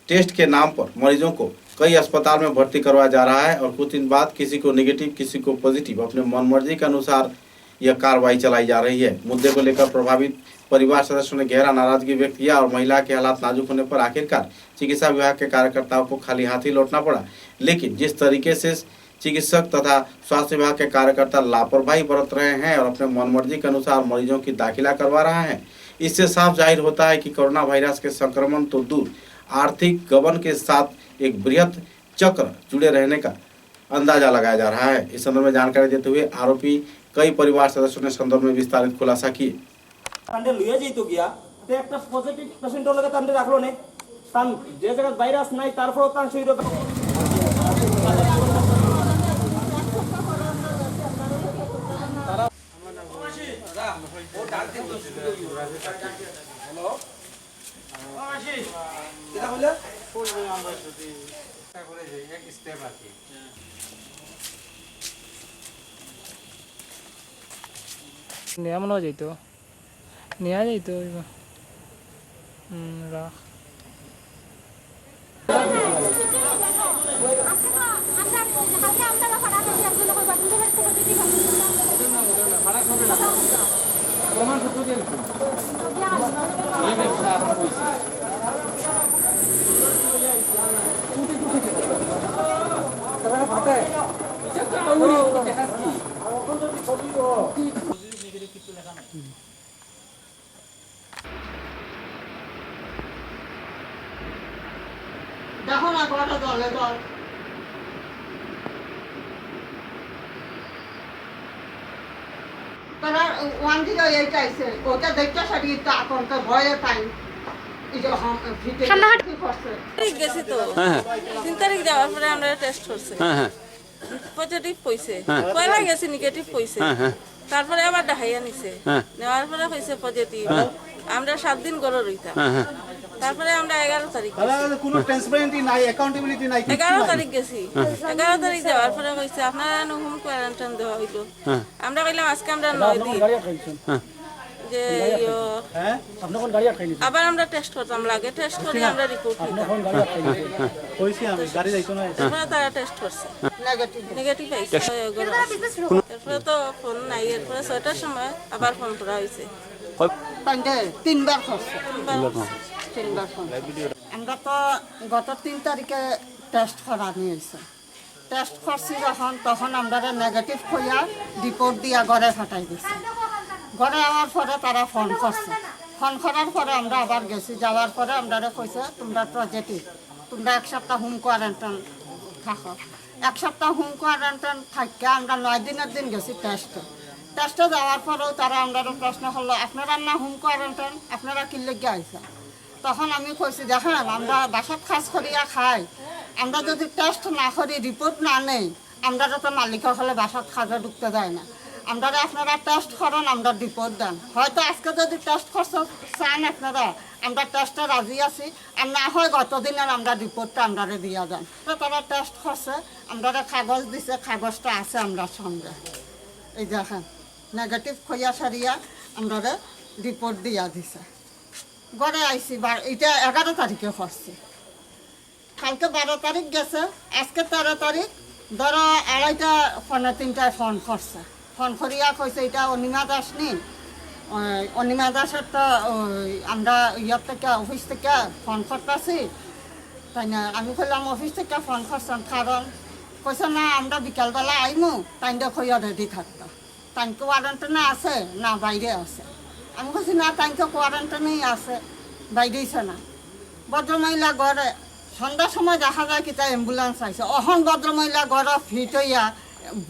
Speaker 1: टेस्ट के नाम पर मरीजों को कई अस्पताल में भर्ती करवाया जा रहा है और कुछ दिन बाद किसी को नेगेटिव किसी को पॉजिटिव अपने मनमर्जी के अनुसार यह कार्रवाई चलाई जा रही है। मुद्दे को लेकर प्रभावित परिवार सदस्यों ने गहरा नाराजगी व्यक्त किया और महिला के हालात नाजुक होने पर आखिरकार चिकित्सा विभाग के कार्यकर्ताओं को खाली हाथ ही लौटना पड़ा। लेकिन जिस तरीके से चिकित्सक तथा स्वास्थ्य विभाग के कार्यकर्ता लापरवाही बरत रहे हैं और अपने मनमर्जी के अनुसार मरीजों की दाखिला करवा रहा है, इससे साफ जाहिर होता है कि कोरोना वायरस के संक्रमण तो दूर आर्थिक गबन के साथ एक बृहत चक्र जुड़े रहने का अंदाजा लगाया जा रहा है। इस संदर्भ में जानकारी देते हुए आरोपी कई परिवार सदस्यों ने संदर्भ में विस्तारित खुलासा किए।
Speaker 11: लिया जेतो गया একটা পজিটিভ পেশেন্টর লগে তান্ডে রাখলো নে তান যে জায়গা ভাইরাস নাই তারপরও তান সেই রকম
Speaker 7: নেওয়া মনে যেত নেওয়া যেত রাখ
Speaker 15: দেখো না কটা দলে দল তারা 108 আইছে ওটা দেখতে সারি তা কোনটা ভয়ে তাই এই যে ফিটে করছে
Speaker 16: গেছি তো 3 তারিখ যাওয়ার পরে আমরা টেস্ট করছে পজিটিভ পয়সে পয়লা গেছে নেগেটিভ পয়সে তারপরে আবার দেখাইয়া নিছে নেওয়ার পরে কইছে পজিটিভ আমরা 7 দিন করে রইতাম তারপরে আমরা 11 তারিখ
Speaker 11: কোনো ট্রান্সপারেন্সি নাই অ্যাকাউন্টেবিলিটি নাই
Speaker 16: 11 তারিখ গেছি 11 তারিখ যাওয়ার পরে কইছে আপনারা হোম কোয়ারেন্টাইন দেওয়া হইলো আমরা কইলাম আজকে আমরা 9 দিন যে
Speaker 11: হ্যাঁ আপনি কোন গাড়ি আটকাইনি
Speaker 16: আবার আমরা টেস্ট করতাম লাগে টেস্ট করে আমরা রিপোর্ট
Speaker 11: আপনি কোন গাড়ি আটকাইনি কইছি আমি গাড়ি যাইতো না
Speaker 16: তারপরে তারা টেস্ট করছে নেগেটিভ আইছে এরপরে তো ফোন নাই এরপরে 6টার সময় আবার ফোন করা হয়েছে
Speaker 15: তিনবার করছে আমরা তো গত 3 তারিখে টেস্ট করা নিয়েছে টেস্ট করছি যখন তখন আমরা নেগেটিভ হইয়া রিপোর্ট দিয়া ঘরে ফাটাই দিছি ঘরে আওয়ার পরে তারা ফোন করছে ফোন করার পরে আমরা আবার গেছি যাওয়ার পরে আমরা কইছে তোমরা পজিটিভ তোমরা 1 সপ্তাহ হোম কোয়ারেন্টাইন থাকো 1 সপ্তাহ হোম কোয়ারেন্টাইন থাকে আমরা 9 দিনের দিন গেছি টেস্টে যাওয়ার পরেও তারা আমরা প্রশ্ন করলো আপনারা না হোম কোয়ারেন্টাইন আপনারা কি লেগে আইসা তখন আমি কইছি দেখেন আমরা বাসাত কাজ করিয়া খাই আমরা যদি টেস্ট না করি রিপোর্ট না নেই আমরা তো মালিকের হলে বাসাত কাজে ঢুকতে যায় না আমরা আপনারা টেস্ট করেন আমরা রিপোর্ট দেন হয়তো আজকে যদি টেস্ট করতে চান আপনারা আমরা টেস্টে রাজি আছি আর না হয় গত দিনের আমরা রিপোর্টটা আমরা দিয়া দেন তারা টেস্ট করছে আমরা কাগজ দিছে কাগজটা আছে আমরা সঙ্গে এই দেখেন নেগেটিভ খইয়া সারিয়া আমরা রিপোর্ট দিয়া দিছে ঘরে আইসি এটা 11 তারিখে করছি কালকে 12 তারিখ গেছে আজকে 13 তারিখ ধরো 2:30-3টায় ফোন করছে ফোন করিয়া কইছে এটা অনিমা দাস নি অনিমা দাসের তো আমরা ইয়ার থেকে অফিস থেকে ফোন করতেছি তাই না আমি কইলাম অফিস থেকে ফোন করছেন কারণ কইছে না আমরা বিকালবেলা আইমু তাইনটা খইয়া রেডি থাকতাম তাই কোয়ারেন্টাইনে আছে না বাইরে আছে আমি কইছি না তাই তো কোয়ারেন্টাইনেই আছে বাইরেইছে না ভদ্রমহিলা ঘরে সন্ধ্যার সময় দেখা যায় কি তাই অ্যাম্বুলেন্স আইছে অহন ভদ্রমহিলা ঘরে ফিট হইয়া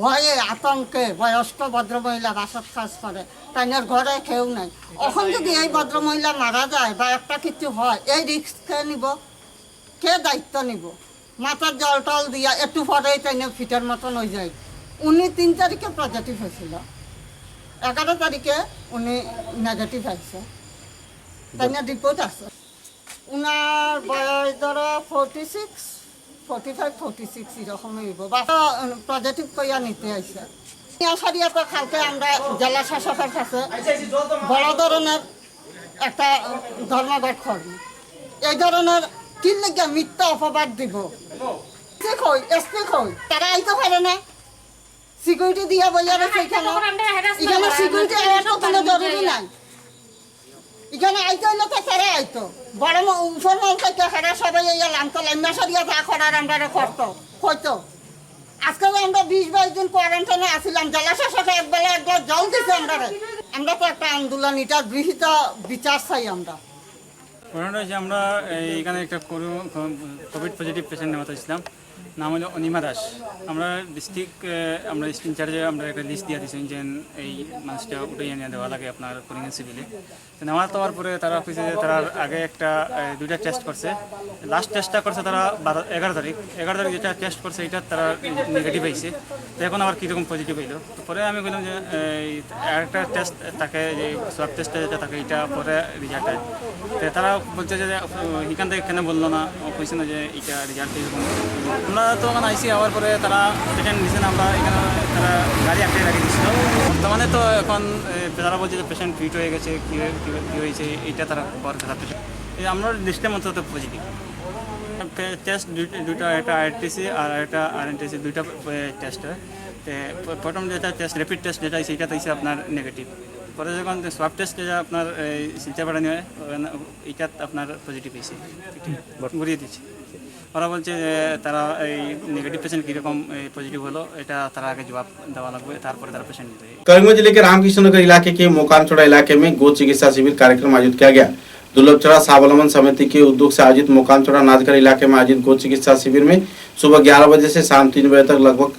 Speaker 15: ভয়ে আতঙ্কে বয়স্ক ভদ্রমহিলা বাসত কাজ করে তাইনের ঘরে কেউ নাই এখন যদি এই ভদ্রমহিলা মারা যায় বা একটা কিছু হয় এই রিস্ক কে নিব কে দায়িত্ব নিব মাথার জল টল দিয়া একটু পরেই তাইনে ফিটের মতন হয়ে যায় উনি 3 তারিখে পজিটিভ হয়েছিল 11 তারিখে উনি নেগেটিভ হয়েছে তাইনের রিপোর্ট আছে উনার বয়স ধরো 45-46 এরকম হইব বা পজিটিভ কইয়া নিতে আইসে সারিয়াতে কালকে আমরা জেলা শাসকের কাছে বড় ধরনের একটা ধর্মঘট করব এই ধরনের কি লেগে মিথ্যা অপবাদ দিব তারা আইতে পারে না সিকিউরিটি দিয়া বইয়া রয়েছে এখানে সিকিউরিটি কোনো জরুরি নাই এখানে আইতে হইলে তো তারা আইতো বড় উপর মন থেকে হেরা সবাই ইয়া লামতো লাইমা সারিয়া যা করার আমরা করতো হয়তো আজকে আমরা 20-22 দিন কোয়ারেন্টাইনে আসিলাম জেলা শাসকে একবার জল দিছে আমরা তো একটা আন্দোলন এটার গৃহীত বিচার চাই আমরা
Speaker 6: ঘটনাটা হচ্ছে আমরা এখানে একটা কোভিড পজিটিভ পেশেন্ট নেওয়া ছিলাম নাম হলো অনিমা দাস আমরা ডিস্ট্রিক্ট আমরা ইনচার্জে আমরা একটা লিস্ট দিয়ে দিয়েছি যে এই মানুষটা উঠে নিয়ে দেওয়া লাগে আপনার করিঙ্গন সিভিলে তো নেওয়া দেওয়ার পরে তারা খুঁজছে যে তারা আগে একটা 2টা টেস্ট করছে লাস্ট টেস্টটা করছে তারা 11 তারিখ যেটা টেস্ট করছে এটা তারা নেগেটিভ হয়েছে তো এখন আবার কীরকম পজিটিভ হইলো তো পরে আমি বললাম যে আরেকটা টেস্ট তাকে যে সোয়াব টেস্টটা যেটা তাকে এটা পরে রেজাল্ট হয় তো তারা বলছে যে এখান থেকে কেন বললো না কইছে না যে এটা রেজাল্ট এরকম আমরা তো ওখানে আইসি হওয়ার পরে তারা পেশেন্ট দিয়েছেন আমরা এখানে তারা গাড়ি একটাই লাগিয়ে দিচ্ছিল বর্তমানে তো এখন তারা বলছে যে পেশেন্ট ফিট হয়ে গেছে কী হয়েছে এইটা তারা পরে তারা পেশেন্ট আমরা লিস্টের মধ্যে তো পজিটিভ টেস্ট দুইটা একটা আরটিসি আর একটা আরএনটিসি 2টা টেস্ট হয় তো প্রথম যেটা টেস্ট র্যাপিড টেস্ট যেটা সেইটা হচ্ছে আপনার নেগেটিভ পরে যখন সোয়াব টেস্ট যেটা আপনার শিলচর পাঠানো হয় এইটা আপনার পজিটিভ হয়েছে ঘুরিয়ে দিচ্ছে ওরা বলছে যে তারা এই নেগেটিव पेशेंट কীরকম पॉजिटिव হলো এটা তারা আগে জবাব দেওয়া লাগবে তারপরে তারা पेशेंट নিতে
Speaker 1: करीमगंज जिले के रामकृष्णनगर इलाके के मोकामचोड़ा इलाके में गो चिकित्सा शिविर कार्यक्रम आयोजित किया गया। दुर्लभचोड़ा स्वावलंबन समिति के उद्योग से आयोजित मोकामचोड़ा नाचगढ़ इलाके में आयोजित गो चिकित्सा शिविर में सुबह 11 बजे से शाम 3 बजे तक लगभग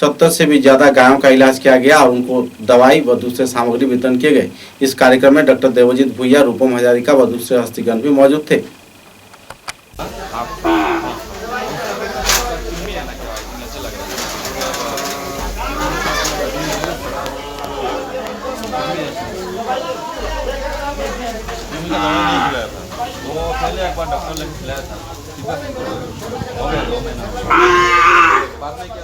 Speaker 1: 70 से भी ज्यादा गायों का इलाज किया गया और उनको दवाई व दूसरे सामग्री वितरण किए गए। इस कार्यक्रम में डॉक्टर देवजीत भुइया, रूपम हजारिका व दूसरे हस्तीगण भी मौजूद थे।
Speaker 5: वो पहले एक बार डॉक्टर ने खिलाया था हो गया 2 महीना बाद में क्या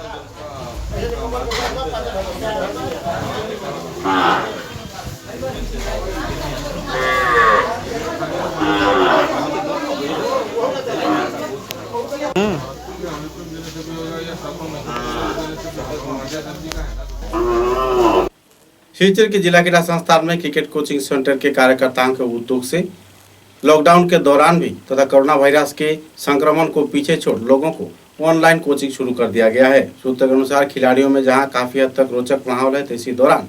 Speaker 1: शिलचर के जिला क्रीड़ा संस्थान में क्रिकेट कोचिंग सेंटर के कार्यकर्ताओं के उद्योग से लॉकडाउन के दौरान भी तथा कोरोना वायरस के संक्रमण को पीछे छोड़ लोगों को ऑनलाइन कोचिंग शुरू कर दिया गया है। सूत्रों के अनुसार खिलाड़ियों में जहां काफी हद तक रोचक माहौल है तो इसी दौरान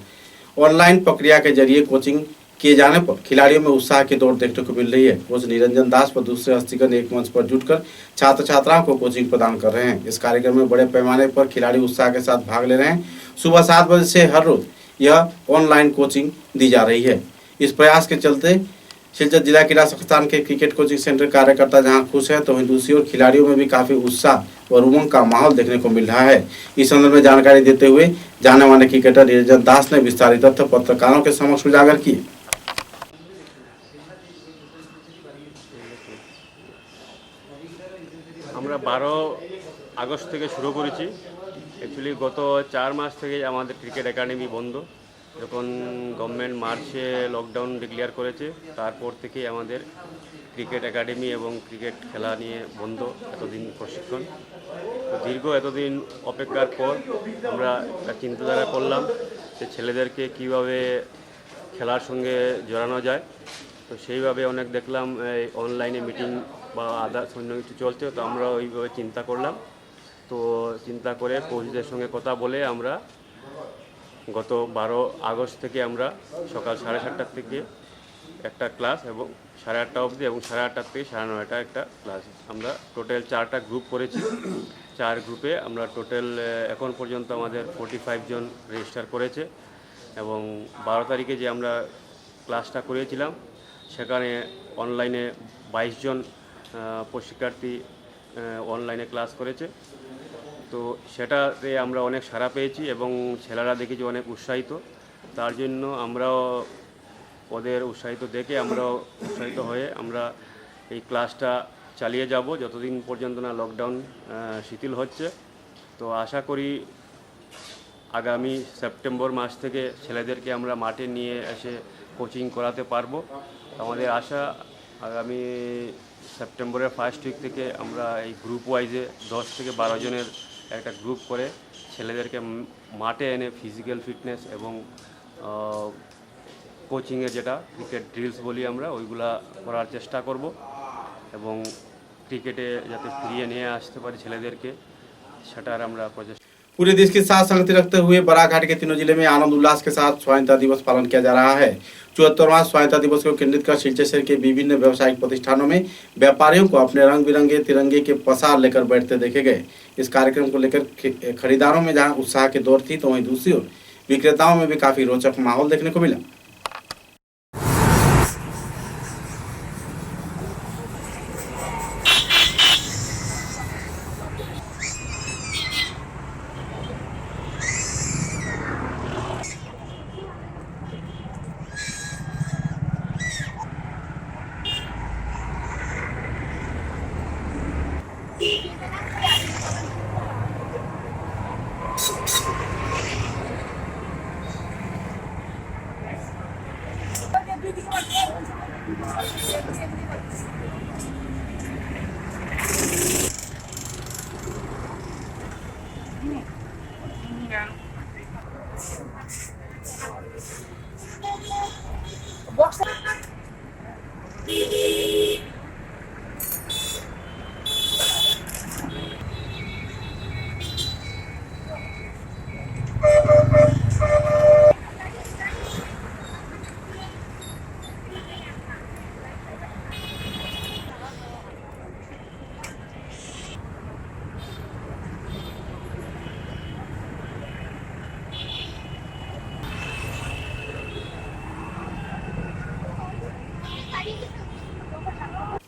Speaker 1: ऑनलाइन प्रक्रिया के जरिए कोचिंग किए जाने पर खिलाड़ियों में उत्साह की दौड़ देखने को मिल रही है। कोच निरंजन दास व दूसरे हस्तीगण एक मंच पर जुटकर छात्र छात्राओं को कोचिंग प्रदान कर रहे हैं। इस कार्यक्रम में बड़े पैमाने पर खिलाड़ी उत्साह के साथ भाग ले रहे हैं। सुबह 7 बजे से हर रोज यह ऑनलाइन कोचिंग दी जा रही है। इस प्रयास के चलते शिलचर जिला क्रीड़ा संस्थान के क्रिकेट कोचिंग सेंटर कार्यकर्ता जहां खुश है तो वहीं दूसरी ओर खिलाड़ियों में भी काफी उत्साह व उमंग का माहौल देखने को मिल रहा है। इस संदर्भ में जानकारी देते हुए जाने माने क्रिकेटर निरंजन दास ने विस्तारित तथ्य पत्रकारों के समक्ष उजागर किए।
Speaker 17: আমরা 12 আগস্ট থেকে শুরু করেছি। অ্যাকচুয়ালি গত 4 মাস থেকে আমাদের ক্রিকেট একাডেমি বন্ধ। যখন গভর্নমেন্ট মার্চে লকডাউন ডিক্লেয়ার করেছে তারপর থেকে আমাদের ক্রিকেট একাডেমি এবং ক্রিকেট খেলা নিয়ে বন্ধ, এতদিন প্রশিক্ষণ। তো দীর্ঘ এতদিন অপেক্ষার পর আমরা একটা চিন্তাধারা করলাম যে ছেলেদেরকে কীভাবে খেলার সঙ্গে জড়ানো যায়। তো সেইভাবে অনেক দেখলাম অনলাইনে মিটিং বা আদার্স অন্য কিছু চলছে, তো আমরা ওইভাবে চিন্তা করলাম। তো চিন্তা করে কোচদের সঙ্গে কথা বলে আমরা গত 12 আগস্ট থেকে আমরা সকাল 7:30 থেকে একটা ক্লাস এবং 8:30 অবধি এবং 8:30 থেকে 9:30 একটা ক্লাস। আমরা টোটাল 4টা গ্রুপ করেছি। 4 গ্রুপে আমরা টোটাল এখন পর্যন্ত আমাদের 45 জন রেজিস্টার করেছে এবং 12 তারিখে যে আমরা ক্লাসটা করেছিলাম সেখানে অনলাইনে 22 জন শিক্ষার্থী অনলাইনে ক্লাস করেছে। তো সেটাতে আমরা অনেক সাড়া পেয়েছি এবং ছেলেরা দেখেছি অনেক উৎসাহিত। তার জন্য আমরাও ওদের উৎসাহিত দেখে আমরাও উৎসাহিত হয়ে আমরা এই ক্লাসটা চালিয়ে যাব যতদিন পর্যন্ত না লকডাউন শিথিল হচ্ছে। তো আশা করি আগামী সেপ্টেম্বর মাস থেকে ছেলেদেরকে আমরা মাঠে নিয়ে এসে কোচিং করাতে পারবো। আমাদের আশা আগামী সেপ্টেম্বরের ফার্স্ট উইক থেকে আমরা এই গ্রুপ ওয়াইজে 10 থেকে 12 জনের একটা গ্রুপ করে ছেলেদেরকে মাঠে এনে ফিজিক্যাল ফিটনেস এবং কোচিংয়ের যেটা ক্রিকেট ড্রিলস বলি আমরা ওইগুলা করার চেষ্টা করব এবং ক্রিকেটে যাতে ফিরিয়ে নিয়ে আসতে পারি ছেলেদেরকে সেটার আমরা প্রচেষ্টা।
Speaker 1: पूरे देश के साथ संगति रखते हुए बराघाट के तीनों जिले में आनंद उल्लास के साथ स्वाधीनता दिवस पालन किया जा रहा है। 74वां स्वाधीनता दिवस को केंद्रित कर सिलचर शहर के विभिन्न व्यावसायिक प्रतिष्ठानों में व्यापारियों को अपने रंग बिरंगे तिरंगे के पसार लेकर बैठते देखे गए। इस कार्यक्रम को लेकर खरीदारों में जहां उत्साह की दौर थी तो वहीं दूसरी ओर विक्रेताओं में भी काफी रोचक माहौल देखने को मिला।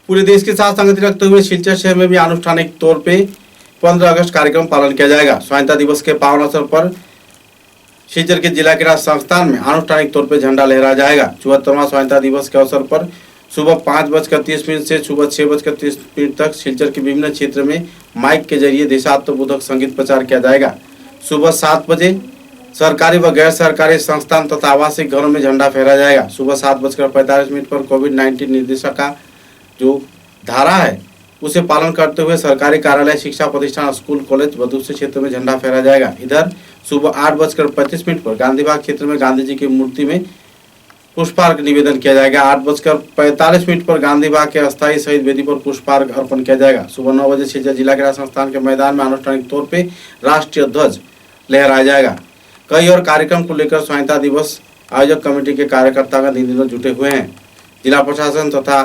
Speaker 1: पूरे देश के साथ संगति रखते हुए सिलचर शहर में भी आनुष्ठानिक तौर पे 15 अगस्त कार्यक्रम पालन किया जाएगा। स्वाधीनता दिवस के पावन अवसर पर सिलचर के जिला क्रीड़ा संस्थान में आनुष्ठानिक तौर पे झंडा लहराया जाएगा। 74वां स्वाधीनता दिवस के अवसर पर सुबह 5:30 से सुबह 6:30 तक सिलचर के विभिन्न क्षेत्र में माइक के जरिए देशात्मबोधक संगीत प्रचार किया जाएगा। सुबह 7 बजे सरकारी व गैर सरकारी संस्थान तथा आवासीय घरों में झंडा फहराया जाएगा। सुबह 7:45 पर कोविड-19 निर्देशक का जो धारा है उसे पालन करते हुए सरकारी कार्यालय, शिक्षा प्रतिष्ठान, स्कूल, कॉलेज व दूसरे क्षेत्र में झंडा फहराया जाएगा। इधर सुबह 8:35 पर गांधी बाग क्षेत्र में गांधी जी की मूर्ति में पुष्पार्घ निवेदन किया जाएगा। 8:45 पर गांधी बाग के अस्थायी शहीद वेदी पर पुष्पार्घ अर्पण किया जाएगा। सुबह 9 बजे सिलचर जिला क्रीड़ा संस्थान के मैदान में आनुष्ठानिक तौर पर राष्ट्रीय ध्वज लहराया जाएगा। कई और कार्यक्रम को लेकर स्वाधीनता दिवस आयोजक कमेटी के कार्यकर्ता इन दिनों जुटे हुए हैं। जिला प्रशासन तथा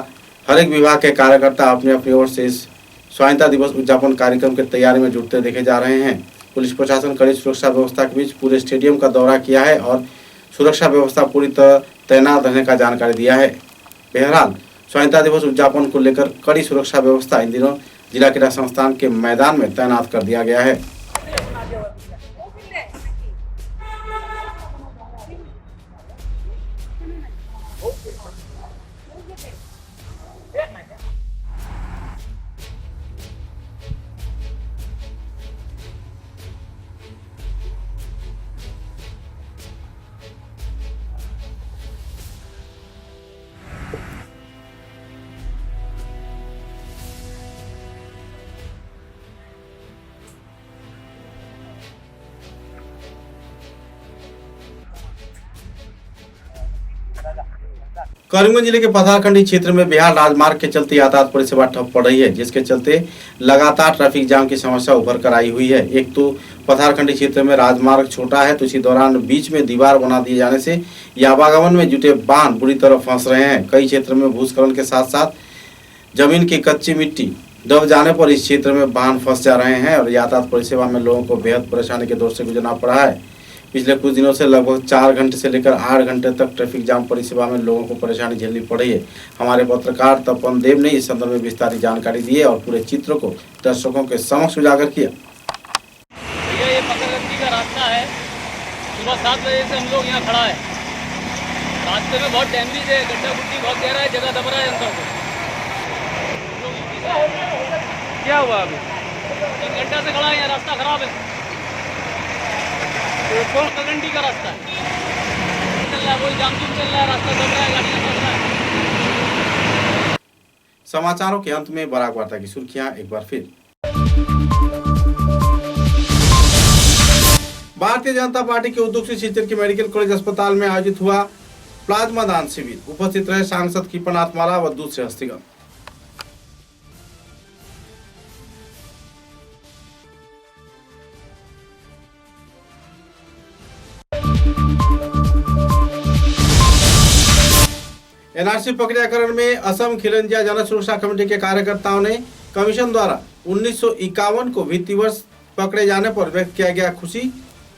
Speaker 1: हर एक विभाग के कार्यकर्ता अपनी अपनी ओर से इस स्वाधीनता दिवस उद्यापन कार्यक्रम की तैयारी में जुटते देखे जा रहे हैं। पुलिस प्रशासन कड़ी सुरक्षा व्यवस्था के बीच पूरे स्टेडियम का दौरा किया है और सुरक्षा व्यवस्था पूरी तरह तैनात रहने का जानकारी दिया है। बहरहाल स्वाधीनता दिवस उद्यापन को लेकर कड़ी सुरक्षा व्यवस्था इन दिनों जिला क्रीड़ा संस्थान के मैदान में तैनात कर दिया गया है। करीमगंज जिले के पथारखंडी क्षेत्र में बिहार राजमार्ग के चलते यातायात परिसेवा ठप पड़ रही है, जिसके चलते लगातार ट्रैफिक जाम की समस्या उभर कर आई हुई है। एक तो पथारखंडी क्षेत्र में राजमार्ग छोटा है, तो इसी दौरान बीच में दीवार बना दिए जाने से आवागमन में जुटे वाहन बुरी तरह फंस रहे हैं। कई क्षेत्र में भूस्खलन के साथ साथ जमीन की कच्ची मिट्टी दब जाने पर इस क्षेत्र में वाहन फंस जा रहे हैं और यातायात परिसेवा में लोगों को बेहद परेशानी के दौर से गुजरना पड़ा है। पिछले कुछ दिनों से लगभग 4 घंटे से लेकर 8 घंटे तक ट्रैफिक जाम परिसेवा में लोगों को परेशानी झेलनी पड़ी है। हमारे पत्रकार तपन देव ने इस संदर्भ में विस्तारित जानकारी दी है और पूरे चित्र को दर्शकों के समक्ष उजागर किया।
Speaker 18: ये पकड़गंदी का रास्ता है, सुबह 7 बजे से हम लोग यहाँ खड़ा है। रास्ते में बहुत डैमेज है, गड्ढा गुड्डी बहुत गहरा है, जगह दब रहा है अंदर को। क्या हुआ अभी? 3 घंटे से खड़ा है यहाँ, रास्ता खराब है। कौन पकड़गंदी का रास्ता है, चल रहा है, कोई जाम चल रहा है, रास्ता दब रहा है, गाड़ियाँ फंस रहा है।
Speaker 1: समाचारों के अंत में बराक वार्ता की सुर्खियां एक बार फिर। भारतीय जनता पार्टी के उद्योग से शिलचर के मेडिकल कॉलेज अस्पताल में आयोजित हुआ प्लाज्मा दान शिविर। उपस्थित रहे सांसद कृपानाथ माला व दूसरे हस्तीगण। एनआरसी प्रक्रियाकरण में असम खिलंजिया जन सुरक्षा कमेटी के कार्यकर्ताओं ने कमीशन द्वारा 1951 को वित्तीय वर्ष पकड़े जाने पर व्यक्त किया गया खुशी।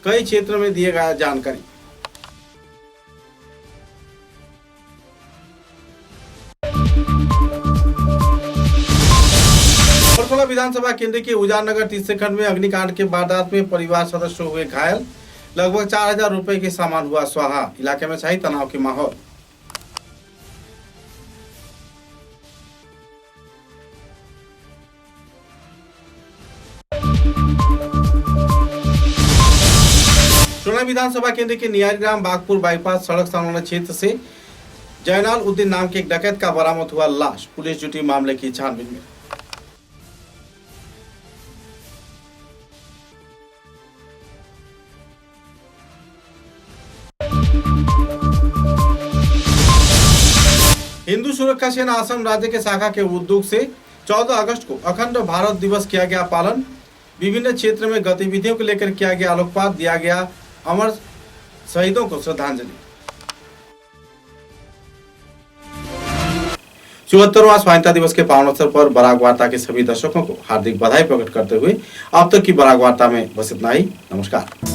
Speaker 1: कई क्षेत्रों में दिए गया जानकारी। बरसोला विधानसभा केंद्र के उजारनगर तीसरे खंड में अग्निकांड के वारदात में परिवार सदस्य हुए घायल। लगभग 4000 रुपए के सामान हुआ स्वाहा। इलाके में छाई तनाव की माहौल। सोना विधानसभा केंद्र के नियारी ग्राम बागपुर बाईपास सड़क संलग्न क्षेत्र से जयनाल उद्दीन नाम के एक डकैत का बरामद हुआ लाश। पुलिस जुटी मामले की छानबीन में। हिंदू सुरक्षा सेना असम राज्य के शाखा के उद्योग से 14 अगस्त को अखंड भारत दिवस किया गया पालन। विभिन्न क्षेत्र में गतिविधियों को लेकर किया गया आलोकपात। दिया गया अमर शहीदों को श्रद्धांजलि। 74वां स्वाधीनता दिवस के पावन अवसर पर बराक वार्ता के सभी दर्शकों को हार्दिक बधाई प्रकट करते हुए अब तक की बराक वार्ता में बस इतना ही। नमस्कार।